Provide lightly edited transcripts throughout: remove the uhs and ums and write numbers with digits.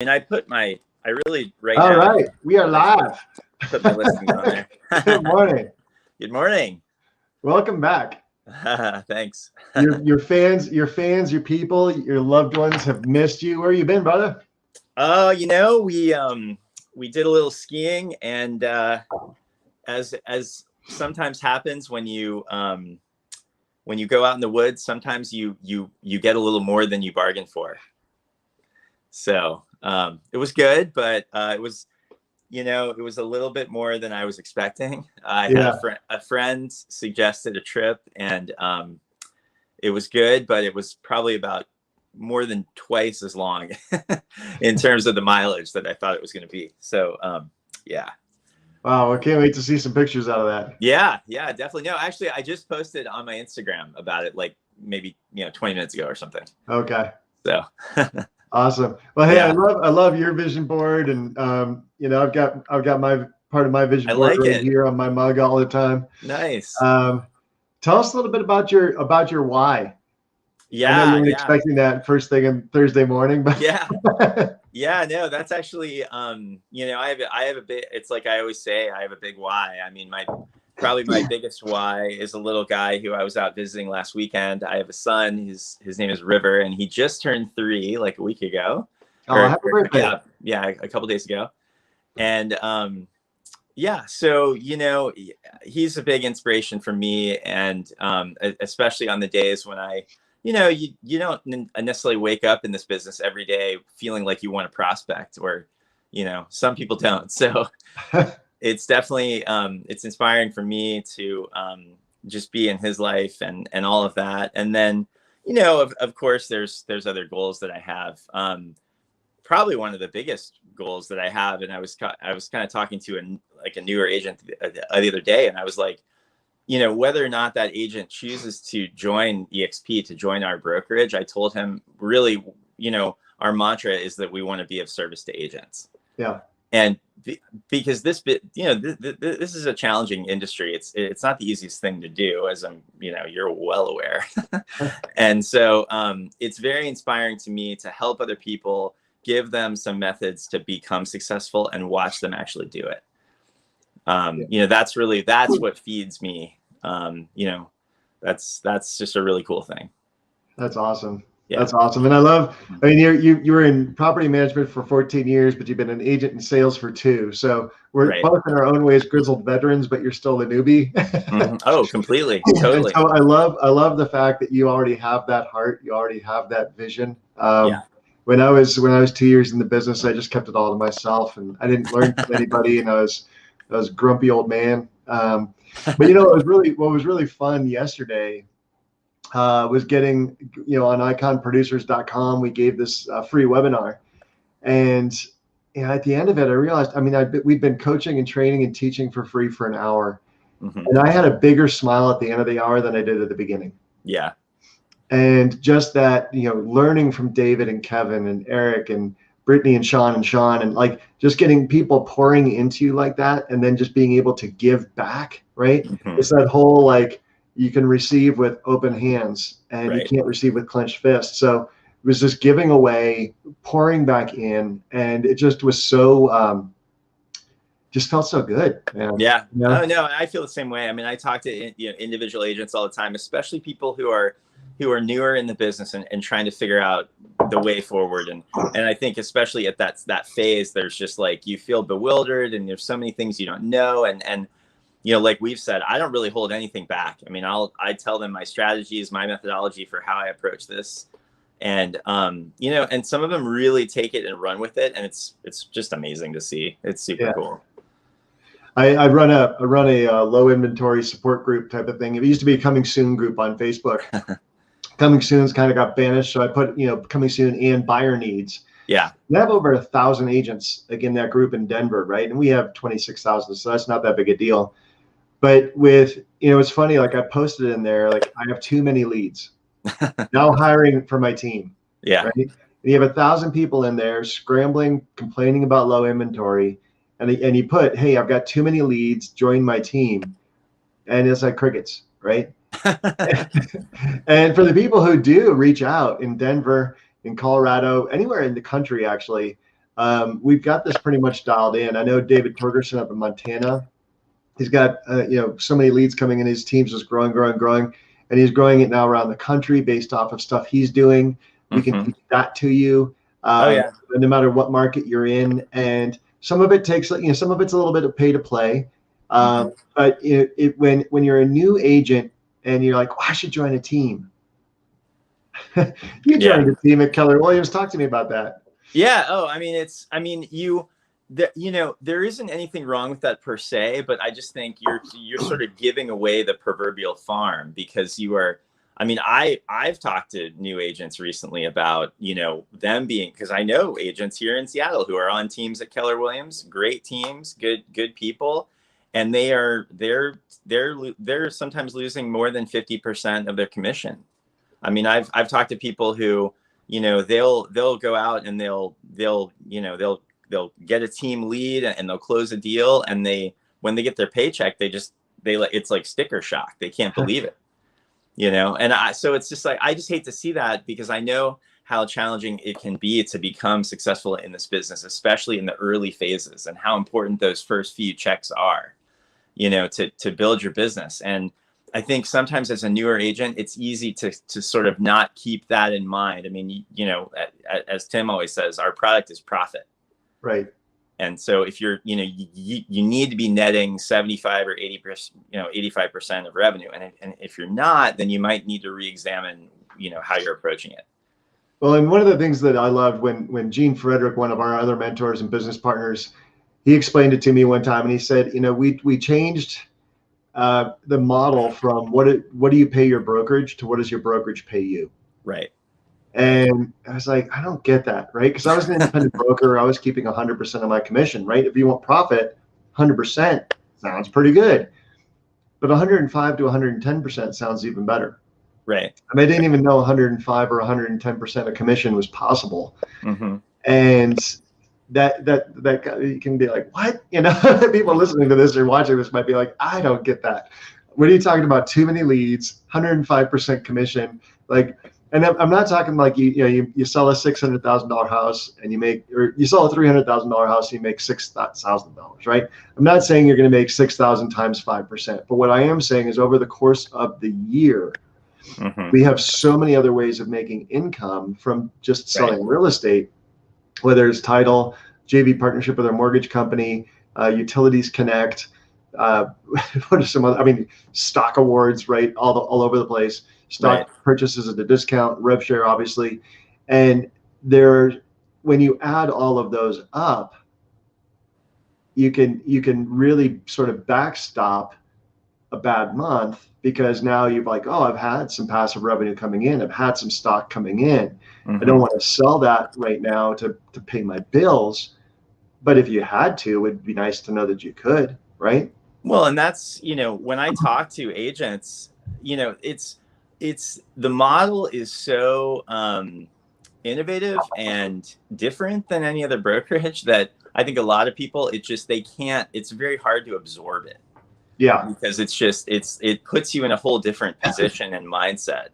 And I really right All now. right, we are live. Put my listings on there. Good morning. Good morning. Welcome back. Thanks. Your fans, your people, your loved ones have missed you. Where you been, brother? We did a little skiing, and as sometimes happens when you go out in the woods, sometimes you get a little more than you bargained for. So it was good, but it was a little bit more than I was expecting. I had a friend suggested a trip, and it was good, but it was probably about more than twice as long in terms of the mileage that I thought it was going to be. So yeah. Wow, I can't wait to see some pictures out of that. Yeah, definitely. No, actually, I just posted on my Instagram about it, like maybe 20 minutes ago or something. Okay. So awesome. Well, hey, yeah. I love your vision board, and I've got my part of my vision board right here on my mug all the time. Nice. Tell us a little bit about your why. Yeah, I know you weren't expecting that first thing on Thursday morning, but yeah, no, that's actually I have a bit. It's like I always say, I have a big why. I mean, probably my biggest why is a little guy who I was out visiting last weekend. I have a son. His name is River, and he just turned 3 like a week ago. Happy birthday! Yeah, a couple days ago, and so he's a big inspiration for me, and especially on the days when you don't necessarily wake up in this business every day feeling like you want to prospect, or some people don't. So it's definitely it's inspiring for me to just be in his life and all of that. And then of course there's other goals that I have. Probably one of the biggest goals that I have, and I was kind of talking to a newer agent the other day, and I was like, whether or not that agent chooses to join EXP, to join our brokerage, I told him really, our mantra is that we want to be of service to agents. Yeah. And because this is a challenging industry. It's not the easiest thing to do, as you're well aware. And so it's very inspiring to me to help other people, give them some methods to become successful, and watch them actually do it. That's what feeds me. That's just a really cool thing. That's awesome. Yeah. That's awesome. And you were in property management for 14 years, but you've been an agent in sales for 2. So we're both in our own ways grizzled veterans, but you're still a newbie. Mm-hmm. Oh, completely. Totally. So I love the fact that you already have that heart. You already have that vision. When I was 2 years in the business, I just kept it all to myself, and I didn't learn from anybody, and I was a grumpy old man. But what was really fun yesterday was getting, on iconproducers.com, we gave this free webinar, and at the end of it, I realized, we'd been coaching and training and teaching for free for an hour, and I had a bigger smile at the end of the hour than I did at the beginning. Yeah. And just that, learning from David and Kevin and Eric and Brittany and Sean, and like just getting people pouring into you like that, and then just being able to give back, right? Mm-hmm. It's that whole, like, you can receive with open hands, and you can't receive with clenched fists. So it was just giving away, pouring back in, and it just was so, just felt so good. Yeah. Oh no, I feel the same way. I mean, I talk to individual agents all the time, especially people who are newer in the business and trying to figure out the way forward. And I think especially at that phase, there's just like, you feel bewildered, and there's so many things you don't know. And like we've said, I don't really hold anything back. I mean, I tell them my strategies, my methodology for how I approach this. And, and some of them really take it and run with it. And it's just amazing to see. It's super cool. I run a low inventory support group type of thing. It used to be a coming soon group on Facebook. Coming soon's kind of got banished, so I put coming soon and buyer needs. Yeah, we have over 1,000 agents in that group in Denver, right? And we have 26,000, so that's not that big a deal. But with it's funny, like I posted in there, like, I have too many leads. Now hiring for my team. Yeah, right? And you have 1,000 people in there scrambling, complaining about low inventory, and you put, hey, I've got too many leads, join my team, and it's like crickets, right? And for the people who do reach out in Denver, in Colorado, anywhere in the country, actually, We've got this pretty much dialed in. I know David Torgerson up in Montana. He's got so many leads coming in. His team's just growing, and he's growing it now around the country based off of stuff he's doing. We can teach that to you. No matter what market you're in, and some of it takes, some of it's a little bit of pay to play. But when you're a new agent and you're like, I should join a team. You joined a team at Keller Williams. Talk to me about that. Yeah. Oh, there isn't anything wrong with that per se, but I just think you're sort of giving away the proverbial farm, because you are. I've talked to new agents recently about, them being, because I know agents here in Seattle who are on teams at Keller Williams, great teams, good people, and they're sometimes losing more than 50% of their commission. I've talked to people who, they'll go out and they'll get a team lead and they'll close a deal, and when they get their paycheck, it's like sticker shock. They can't believe it. So it's just like, I just hate to see that, because I know how challenging it can be to become successful in this business, especially in the early phases, and how important those first few checks are, to build your business. And I think sometimes as a newer agent, it's easy to sort of not keep that in mind. As Tim always says, our product is profit. Right. And so if you're, you need to be netting 75 or 80%, 85% of revenue. And if you're not, then you might need to re-examine, how you're approaching it. Well, and one of the things that I loved when Gene Frederick, one of our other mentors and business partners, he explained it to me one time, and he said, we changed the model from what do you pay your brokerage to what does your brokerage pay you? Right. And I was like, I don't get that, right? Because I was an independent broker. I was keeping 100% of my commission, right? If you want profit, 100% sounds pretty good. But 105 to 110% sounds even better. Right. I didn't even know 105 or 110% of commission was possible. Mm-hmm. And that you can be like, what? People listening to this or watching this might be like, I don't get that. What are you talking about? Too many leads, 105% commission, and I'm not talking like you sell a $600,000 house and you sell a $300,000 house and you make $6,000, right? I'm not saying you're going to make 6,000 times 5%, but what I am saying is over the course of the year, we have so many other ways of making income from just selling real estate, whether it's title, JV partnership with our mortgage company, Utilities Connect, what are some other, stock awards, right? All over the place. Stock purchases at a discount, rev share, obviously. And when you add all of those up, you can really sort of backstop a bad month, because now you've I've had some passive revenue coming in. I've had some stock coming in. I don't want to sell that right now to pay my bills. But if you had to, it'd be nice to know that you could, right? Well, and that's, when I talk to agents, it's the model is so innovative and different than any other brokerage that I think a lot of people, it's very hard to absorb it. Yeah. Because it puts you in a whole different position and mindset,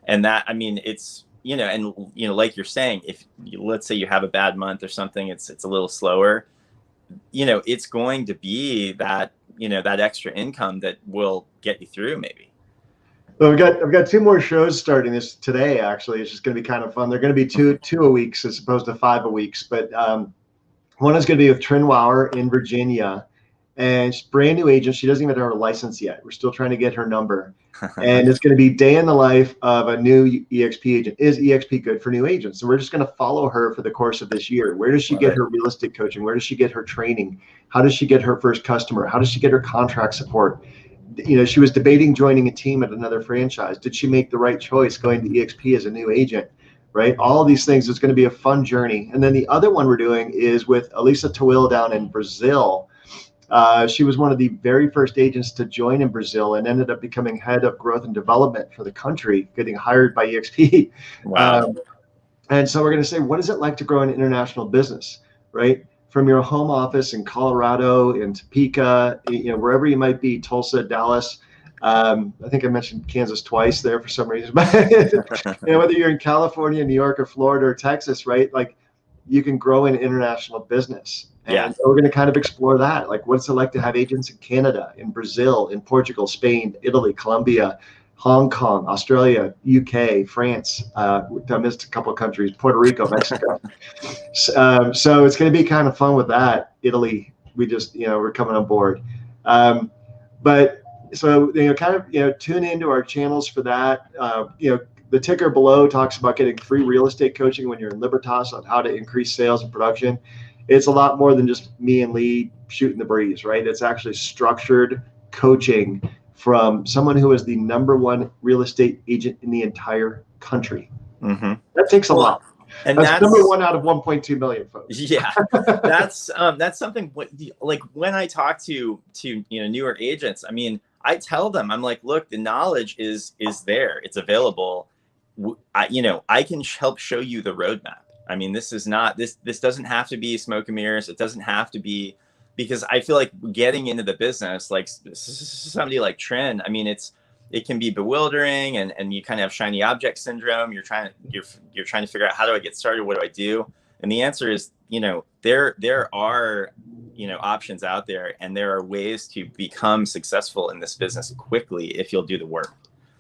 and that, it's, like you're saying, if let's say you have a bad month or something, it's a little slower, it's going to be that, that extra income that will get you through maybe. Well, I've got 2 more shows starting this today. Actually, it's just going to be kind of fun. They're going to be two a week as opposed to 5 a week. But one is going to be with Trin Wauer in Virginia, and she's a brand new agent. She doesn't even have her license yet. We're still trying to get her number. And it's going to be day in the life of a new EXP agent. Is EXP good for new agents? So we're just going to follow her for the course of this year. Where does she get her real estate coaching? Where does she get her training? How does she get her first customer? How does she get her contract support? She was debating joining a team at another franchise. Did she make the right choice going to EXP as a new agent, right? All these things. It's going to be a fun journey. And then the other one we're doing is with Elisa Tawil down in Brazil. She was one of the very first agents to join in Brazil and ended up becoming head of growth and development for the country, getting hired by EXP. Wow. And so we're going to say, what is it like to grow an international business, right? From your home office in Colorado, in Topeka, wherever you might be, Tulsa, Dallas. I think I mentioned Kansas twice there for some reason. Whether you're in California, New York, or Florida, or Texas, right? you can grow an international business. Yeah. And we're going to kind of explore that. Like, what's it like to have agents in Canada, in Brazil, in Portugal, Spain, Italy, Colombia, Hong Kong, Australia, UK, France. I missed a couple of countries, Puerto Rico, Mexico. So it's going to be kind of fun with that. Italy, we just, we're coming on board. But so, kind of, tune into our channels for that. The ticker below talks about getting free real estate coaching when you're in Libertas on how to increase sales and production. It's a lot more than just me and Lee shooting the breeze, right? It's actually structured coaching from someone who is the #1 real estate agent in the entire country. Mm-hmm. That takes a lot. And that's #1 out of 1.2 million folks. Yeah, that's something. Like when I talk to newer agents, I mean, I tell them, I'm like, look, the knowledge is there, it's available. I can help show you the roadmap. I mean, this doesn't have to be smoke and mirrors. It doesn't have to be, because I feel like getting into the business, like somebody like Trin, I mean, it can be bewildering, and you kind of have shiny object syndrome. You're trying to figure out, how do I get started? What do I do? And the answer is, there are, options out there, and there are ways to become successful in this business quickly if you'll do the work.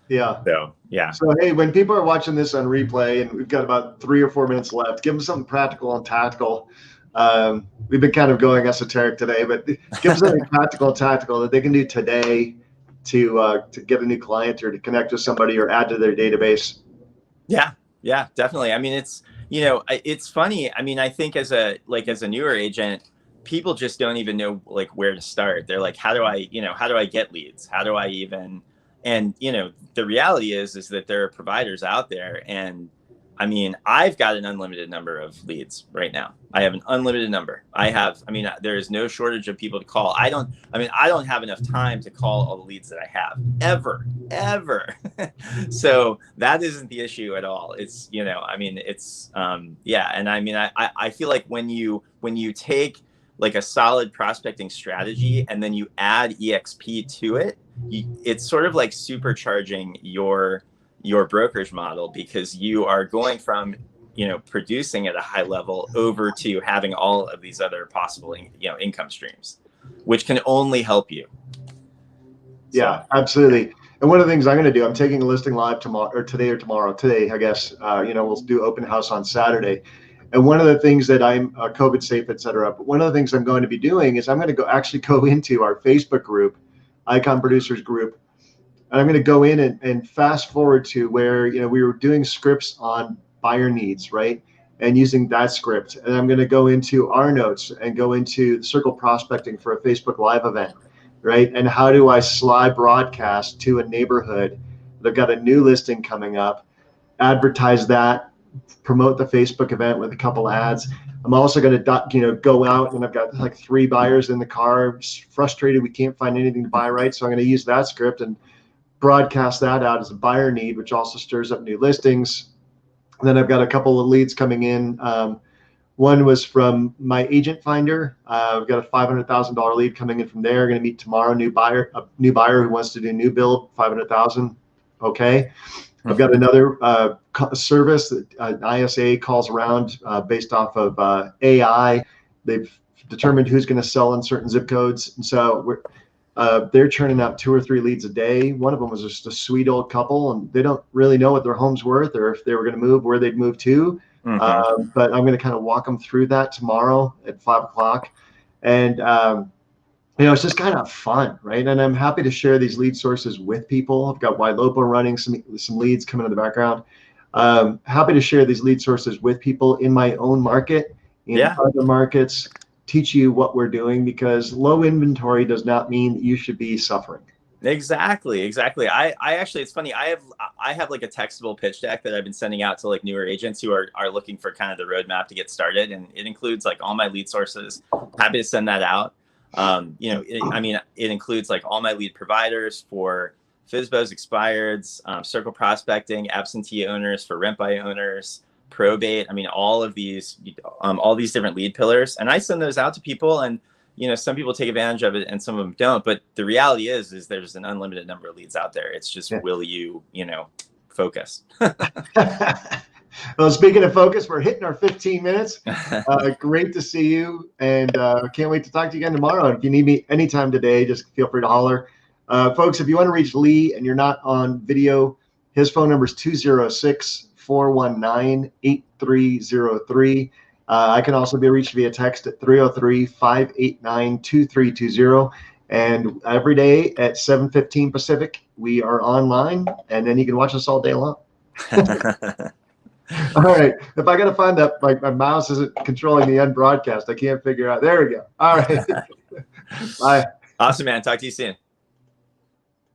Yeah. So, yeah. So, hey, when people are watching this on replay, and we've got about 3 or 4 minutes left, give them something practical and tactical. We've been kind of going esoteric today, but give them something practical and tactical that they can do today to get a new client, or to connect with somebody, or add to their database. Yeah, definitely. I mean, it's funny. I mean, I think as a newer agent, people just don't even know like where to start. They're like, how do I get leads? How do I even, and the reality is that there are providers out there, and I mean, I've got an unlimited number of leads right now. I have an unlimited number. There is no shortage of people to call. I don't have enough time to call all the leads that I have ever. So that isn't the issue at all. It's, And I feel like when you take like a solid prospecting strategy and then you add EXP to it, it's sort of like supercharging your brokerage model, because you are going from producing at a high level over to having all of these other possible income streams, which can only help you. Yeah, absolutely. And one of the things I'm going to do, I'm taking a listing live tomorrow, or tomorrow. Today, I guess. We'll do open house on Saturday. And one of the things that I'm COVID safe, et cetera. But one of the things I'm going to be doing is I'm going to go into our Facebook group, Icon Producers Group. And I'm going to go in and fast forward to where, we were doing scripts on buyer needs, right? And using that script. And I'm going to go into our notes and go into circle prospecting for a Facebook Live event, right? And how do I slide broadcast to a neighborhood? They've got a new listing coming up, advertise that, promote the Facebook event with a couple ads. I'm also going to, go out, and I've got like 3 buyers in the car, frustrated we can't find anything to buy, right? So I'm going to use that script and broadcast that out as a buyer need, which also stirs up new listings. And then I've got a couple of leads coming in. One was from my agent finder. I've got a $500,000 lead coming in from there. Going to meet tomorrow. A new buyer who wants to do new build, $500,000. Okay. I've got another service that ISA calls around based off of AI. They've determined who's going to sell in certain zip codes, and so they're churning out 2 or 3 leads a day. One of them was just a sweet old couple, and they don't really know what their home's worth, or if they were going to move, where they'd move to. Mm-hmm. But I'm going to kind of walk them through that tomorrow at 5 o'clock. And, it's just kind of fun, right? And I'm happy to share these lead sources with people. I've got Ylopo running some leads coming in the background. Happy to share these lead sources with people in my own market, in other markets, teach you what we're doing, because low inventory does not mean that you should be suffering. Exactly. I actually, it's funny. I have like a textable pitch deck that I've been sending out to like newer agents who are looking for kind of the roadmap to get started. And it includes like all my lead sources. Happy to send that out. It includes like all my lead providers for FSBOs, expireds, circle prospecting, absentee owners, for rent by owners, probate. I mean, all these different lead pillars, and I send those out to people, and some people take advantage of it and some of them don't. But the reality is there's an unlimited number of leads out there. It's just, will you, focus? Well, speaking of focus, we're hitting our 15 minutes. Great to see you, and can't wait to talk to you again tomorrow. If you need me anytime today, just feel free to holler. Folks, if you want to reach Lee and you're not on video, his phone number is 206-419-8303. I can also be reached via text at 303-589-2320. And every day at 7:15 Pacific, we are online, and then you can watch us all day long. All right. If I got to find that, like my mouse isn't controlling the end broadcast. I can't figure out. There we go. All right. Bye. Awesome, man. Talk to you soon.